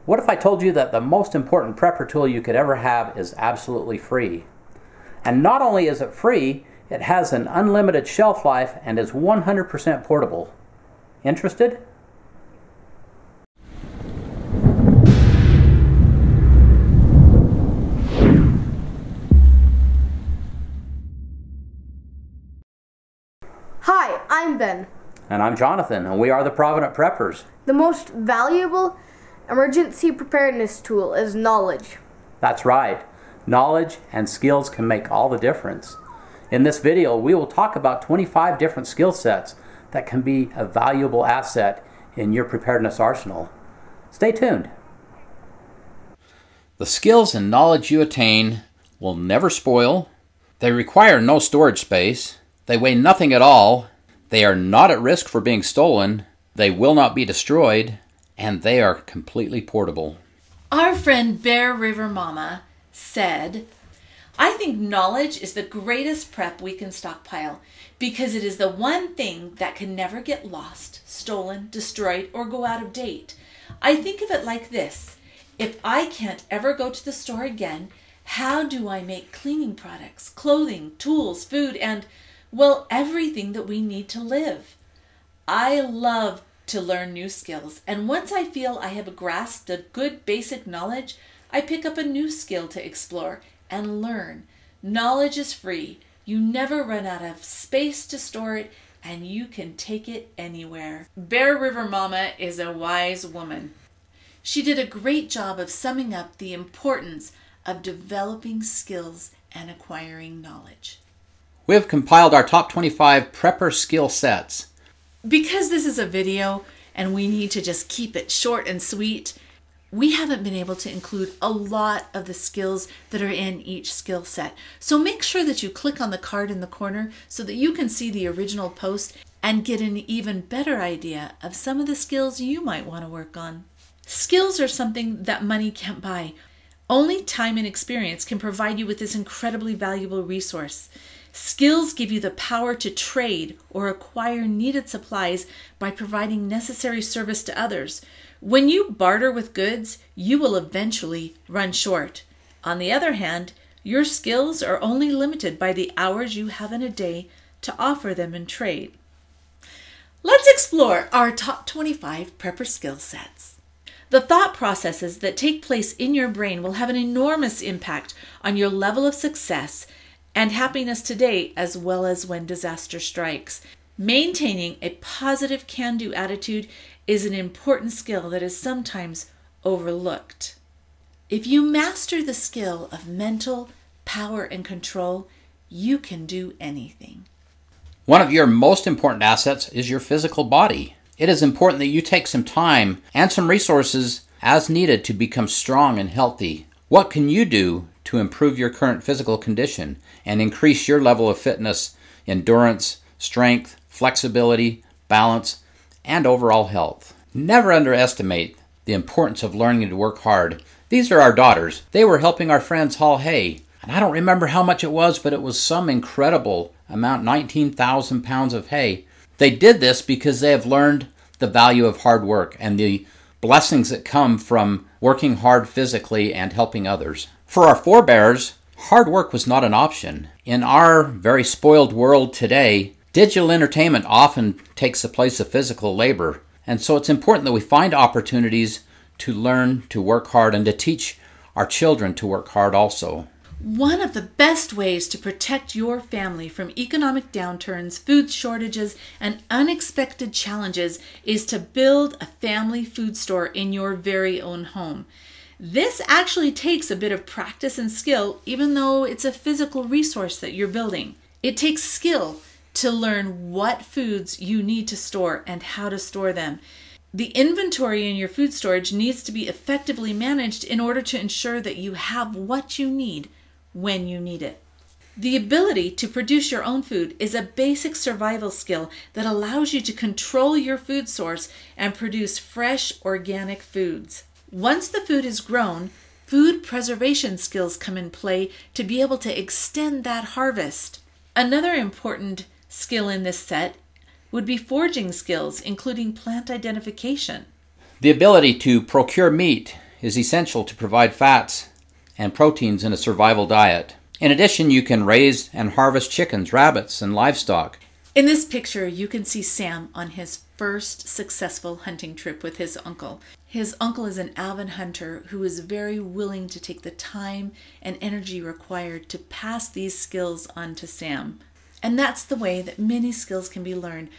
What if I told you that the most important prepper tool you could ever have is absolutely free? And not only is it free, it has an unlimited shelf life and is 100% portable. Interested? Hi, I'm Ben. And I'm Jonathan, and we are the Provident Preppers. The most valuable emergency preparedness tool is knowledge. That's right. Knowledge and skills can make all the difference. In this video, we will talk about 25 different skill sets that can be a valuable asset in your preparedness arsenal. Stay tuned. The skills and knowledge you attain will never spoil. They require no storage space. They weigh nothing at all. They are not at risk for being stolen. They will not be destroyed. And they are completely portable. Our friend Bear River Mama said, "I think knowledge is the greatest prep we can stockpile because it is the one thing that can never get lost, stolen, destroyed, or go out of date. I think of it like this. If I can't ever go to the store again, how do I make cleaning products, clothing, tools, food, and, well, everything that we need to live? I love to learn new skills, and once I feel I have grasped a good basic knowledge, I pick up a new skill to explore and learn. Knowledge is free. You never run out of space to store it, and you can take it anywhere." Bear River Mama is a wise woman. She did a great job of summing up the importance of developing skills and acquiring knowledge. We have compiled our top 25 prepper skill sets. Because this is a video and we need to just keep it short and sweet, we haven't been able to include a lot of the skills that are in each skill set. So make sure that you click on the card in the corner so that you can see the original post and get an even better idea of some of the skills you might want to work on. Skills are something that money can't buy. Only time and experience can provide you with this incredibly valuable resource. Skills give you the power to trade or acquire needed supplies by providing necessary service to others. When you barter with goods, you will eventually run short. On the other hand, your skills are only limited by the hours you have in a day to offer them in trade. Let's explore our top 25 prepper skill sets. The thought processes that take place in your brain will have an enormous impact on your level of success and happiness today as well as when disaster strikes. Maintaining a positive can-do attitude is an important skill that is sometimes overlooked. If you master the skill of mental power and control, you can do anything. One of your most important assets is your physical body. It is important that you take some time and some resources as needed to become strong and healthy. What can you do to improve your current physical condition and increase your level of fitness, endurance, strength, flexibility, balance, and overall health? Never underestimate the importance of learning to work hard. These are our daughters. They were helping our friends haul hay, and I don't remember how much it was, but it was some incredible amount, 19,000 pounds of hay. They did this because they have learned the value of hard work and the blessings that come from working hard physically and helping others. For our forebears, hard work was not an option. In our very spoiled world today, digital entertainment often takes the place of physical labor. And so it's important that we find opportunities to learn to work hard and to teach our children to work hard also. One of the best ways to protect your family from economic downturns, food shortages, and unexpected challenges is to build a family food store in your very own home. This actually takes a bit of practice and skill, even though it's a physical resource that you're building. It takes skill to learn what foods you need to store and how to store them. The inventory in your food storage needs to be effectively managed in order to ensure that you have what you need when you need it. The ability to produce your own food is a basic survival skill that allows you to control your food source and produce fresh, organic foods. Once the food is grown, food preservation skills come in play to be able to extend that harvest. Another important skill in this set would be foraging skills, including plant identification. The ability to procure meat is essential to provide fats and proteins in a survival diet. In addition, you can raise and harvest chickens, rabbits, and livestock. In this picture, you can see Sam on his first successful hunting trip with his uncle. His uncle is an avid hunter who is very willing to take the time and energy required to pass these skills on to Sam. And that's the way that many skills can be learned,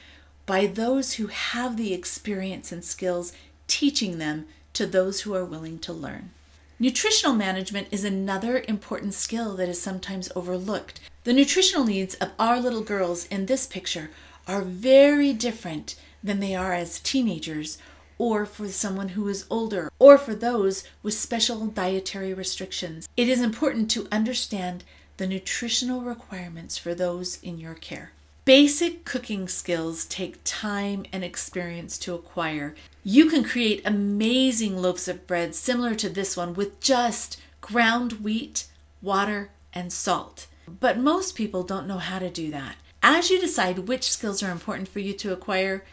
by those who have the experience and skills, teaching them to those who are willing to learn. Nutritional management is another important skill that is sometimes overlooked. The nutritional needs of our little girls in this picture are very different than they are as teenagers, or for someone who is older, or for those with special dietary restrictions. It is important to understand the nutritional requirements for those in your care. Basic cooking skills take time and experience to acquire. You can create amazing loaves of bread similar to this one with just ground wheat, water, and salt. But most people don't know how to do that. As you decide which skills are important for you to acquire,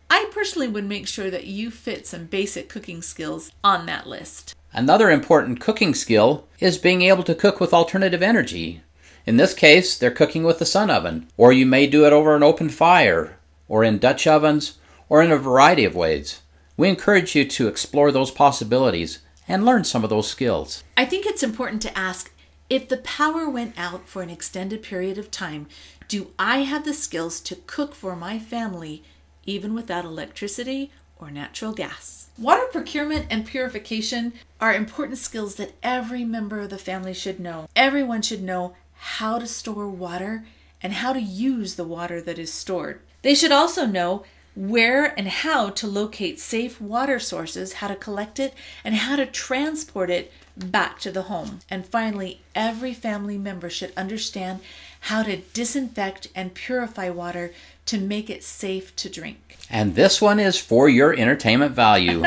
I personally would make sure that you fit some basic cooking skills on that list. Another important cooking skill is being able to cook with alternative energy. In this case, they're cooking with the sun oven, or you may do it over an open fire, or in Dutch ovens, or in a variety of ways. We encourage you to explore those possibilities and learn some of those skills. I think it's important to ask, if the power went out for an extended period of time, do I have the skills to cook for my family even without electricity or natural gas? Water procurement and purification are important skills that every member of the family should know. Everyone should know how to store water and how to use the water that is stored. They should also know where and how to locate safe water sources, how to collect it, and how to transport it back to the home. And finally, every family member should understand how to disinfect and purify water to make it safe to drink. And this one is for your entertainment value.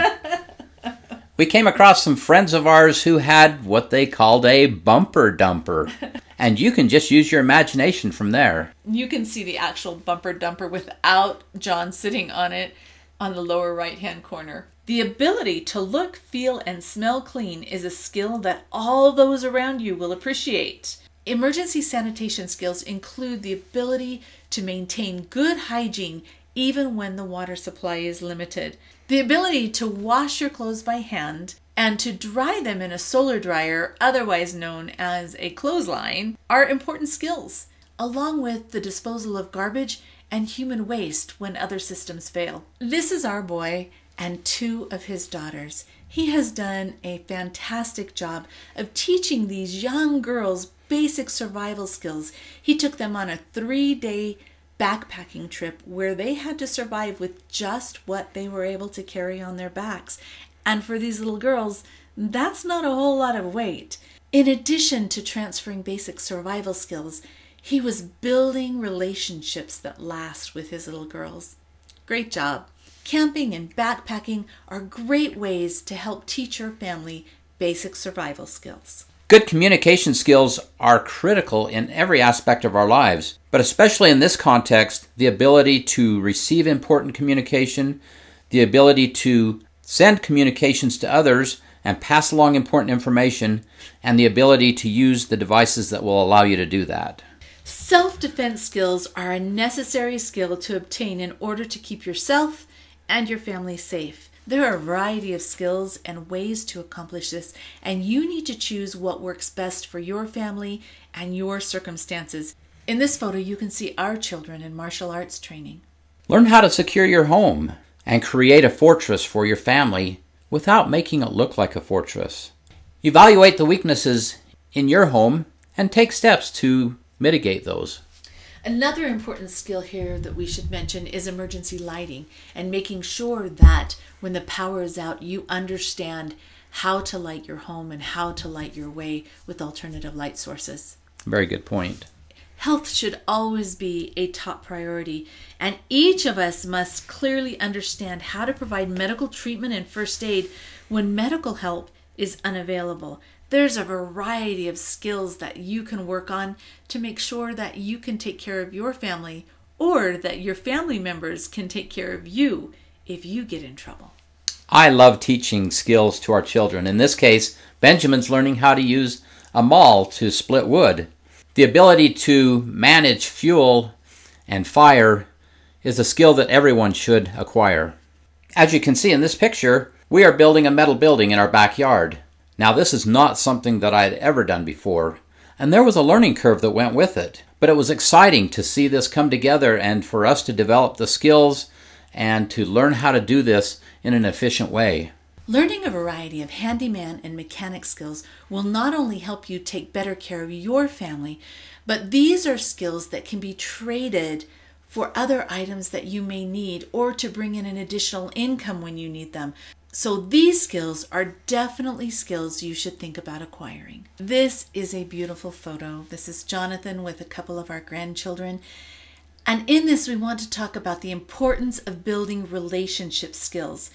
We came across some friends of ours who had what they called a bumper dumper. And you can just use your imagination from there. You can see the actual bumper dumper without John sitting on it on the lower right-hand corner. The ability to look, feel, and smell clean is a skill that all those around you will appreciate. Emergency sanitation skills include the ability to maintain good hygiene even when the water supply is limited. The ability to wash your clothes by hand and to dry them in a solar dryer, otherwise known as a clothesline, are important skills, along with the disposal of garbage and human waste when other systems fail. This is our boy and two of his daughters. He has done a fantastic job of teaching these young girls basic survival skills. He took them on a 3-day backpacking trip where they had to survive with just what they were able to carry on their backs. And for these little girls, that's not a whole lot of weight. In addition to transferring basic survival skills, he was building relationships that last with his little girls. Great job. Camping and backpacking are great ways to help teach your family basic survival skills. Good communication skills are critical in every aspect of our lives, but especially in this context, the ability to receive important communication, the ability to send communications to others and pass along important information, and the ability to use the devices that will allow you to do that. Self-defense skills are a necessary skill to obtain in order to keep yourself and your family safe. There are a variety of skills and ways to accomplish this, and you need to choose what works best for your family and your circumstances. In this photo, you can see our children in martial arts training. Learn how to secure your home and create a fortress for your family without making it look like a fortress. Evaluate the weaknesses in your home and take steps to mitigate those. Another important skill here that we should mention is emergency lighting and making sure that when the power is out, you understand how to light your home and how to light your way with alternative light sources. Very good point. Health should always be a top priority, and each of us must clearly understand how to provide medical treatment and first aid when medical help is unavailable. There's a variety of skills that you can work on to make sure that you can take care of your family, or that your family members can take care of you if you get in trouble. I love teaching skills to our children. In this case, Benjamin's learning how to use a maul to split wood. The ability to manage fuel and fire is a skill that everyone should acquire. As you can see in this picture, we are building a metal building in our backyard. Now, this is not something that I had ever done before, and there was a learning curve that went with it. But it was exciting to see this come together and for us to develop the skills and to learn how to do this in an efficient way. Learning a variety of handyman and mechanic skills will not only help you take better care of your family, but these are skills that can be traded for other items that you may need or to bring in an additional income when you need them. So these skills are definitely skills you should think about acquiring. This is a beautiful photo. This is Jonathan with a couple of our grandchildren. And in this, we want to talk about the importance of building relationship skills.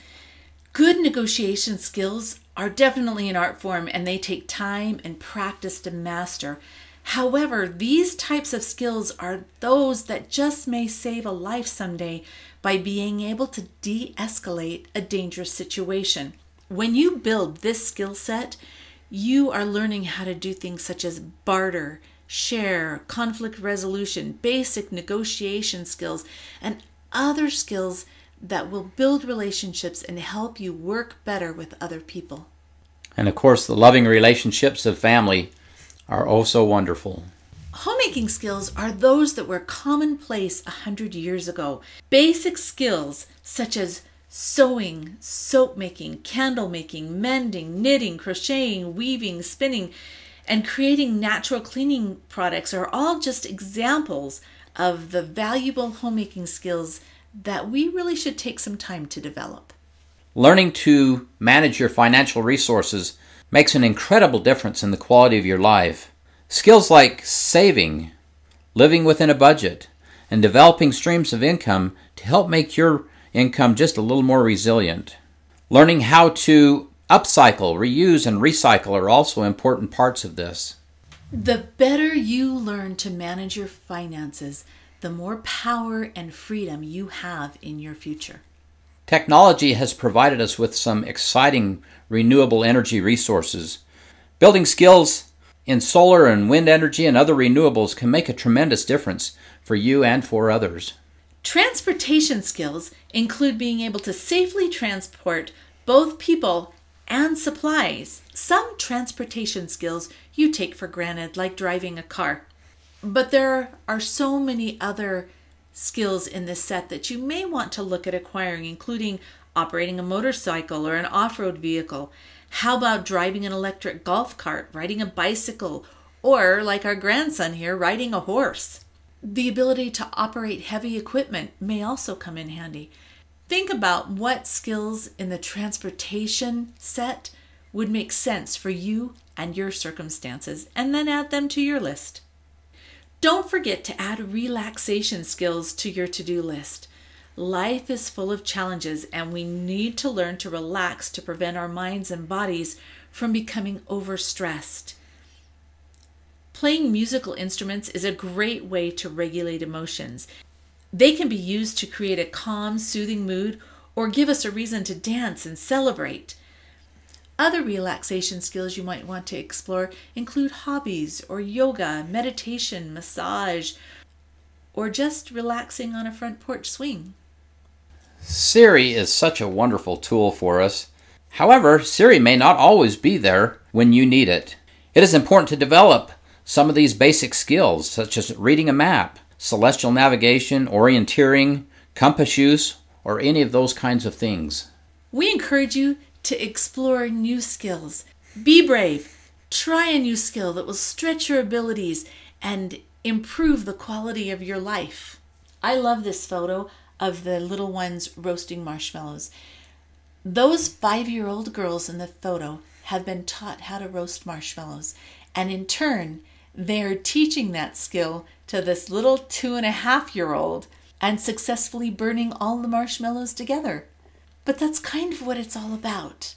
Good negotiation skills are definitely an art form, and they take time and practice to master. However, these types of skills are those that just may save a life someday by being able to de-escalate a dangerous situation. When you build this skill set, you are learning how to do things such as barter, share, conflict resolution, basic negotiation skills, and other skills that will build relationships and help you work better with other people. And of course, the loving relationships of family are oh so wonderful. Homemaking skills are those that were commonplace 100 years ago. Basic skills such as sewing, soap making, candle making, mending, knitting, crocheting, weaving, spinning, and creating natural cleaning products are all just examples of the valuable homemaking skills that we really should take some time to develop. Learning to manage your financial resources makes an incredible difference in the quality of your life. Skills like saving, living within a budget, and developing streams of income to help make your income just a little more resilient. Learning how to upcycle, reuse, and recycle are also important parts of this. The better you learn to manage your finances, the more power and freedom you have in your future. Technology has provided us with some exciting renewable energy resources. Building skills in solar and wind energy and other renewables can make a tremendous difference for you and for others. Transportation skills include being able to safely transport both people and supplies. Some transportation skills you take for granted, like driving a car. But there are so many other skills in this set that you may want to look at acquiring, including operating a motorcycle or an off-road vehicle. How about driving an electric golf cart, riding a bicycle, or, like our grandson here, riding a horse? The ability to operate heavy equipment may also come in handy. Think about what skills in the transportation set would make sense for you and your circumstances, and then add them to your list. Don't forget to add relaxation skills to your to-do list. Life is full of challenges, and we need to learn to relax to prevent our minds and bodies from becoming overstressed. Playing musical instruments is a great way to regulate emotions. They can be used to create a calm, soothing mood or give us a reason to dance and celebrate. Other relaxation skills you might want to explore include hobbies or yoga, meditation, massage, or just relaxing on a front porch swing. Siri is such a wonderful tool for us. However, Siri may not always be there when you need it. It is important to develop some of these basic skills, such as reading a map, celestial navigation, orienteering, compass use, or any of those kinds of things. We encourage you to explore new skills. Be brave. Try a new skill that will stretch your abilities and improve the quality of your life. I love this photo of the little ones roasting marshmallows. Those 5-year-old girls in the photo have been taught how to roast marshmallows, and in turn, they're teaching that skill to this little 2.5-year-old and successfully burning all the marshmallows together. But that's kind of what it's all about.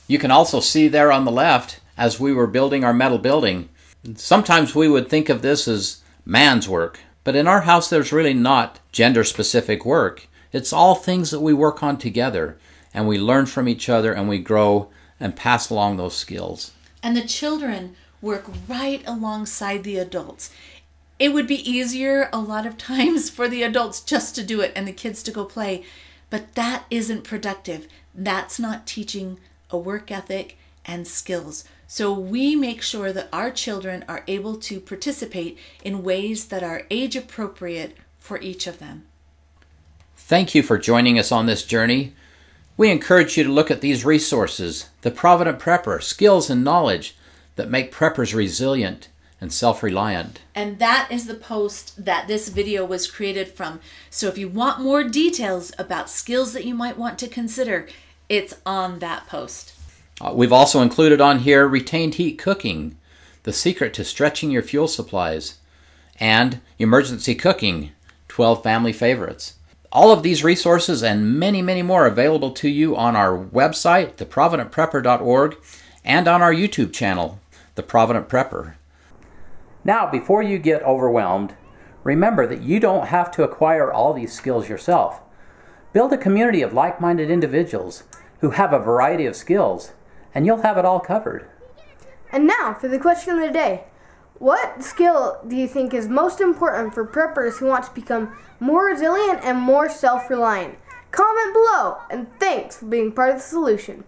You can also see there on the left, as we were building our metal building, sometimes we would think of this as man's work. But in our house, there's really not gender-specific work. It's all things that we work on together. and we learn from each other, and we grow and pass along those skills. And the children work right alongside the adults. It would be easier a lot of times for the adults just to do it and the kids to go play, but that isn't productive. That's not teaching a work ethic and skills. So we make sure that our children are able to participate in ways that are age appropriate for each of them. Thank you for joining us on this journey. We encourage you to look at these resources, the Provident Prepper, skills and knowledge that make preppers resilient and self-reliant. And that is the post that this video was created from. So if you want more details about skills that you might want to consider, it's on that post. We've also included on here retained heat cooking, the secret to stretching your fuel supplies, and emergency cooking, 12 family favorites. All of these resources and many, many more available to you on our website, theprovidentprepper.org, and on our YouTube channel, The Provident Prepper. Now, before you get overwhelmed, remember that you don't have to acquire all these skills yourself. Build a community of like-minded individuals who have a variety of skills, and you'll have it all covered. And now for the question of the day. What skill do you think is most important for preppers who want to become more resilient and more self-reliant? Comment below, and thanks for being part of the solution.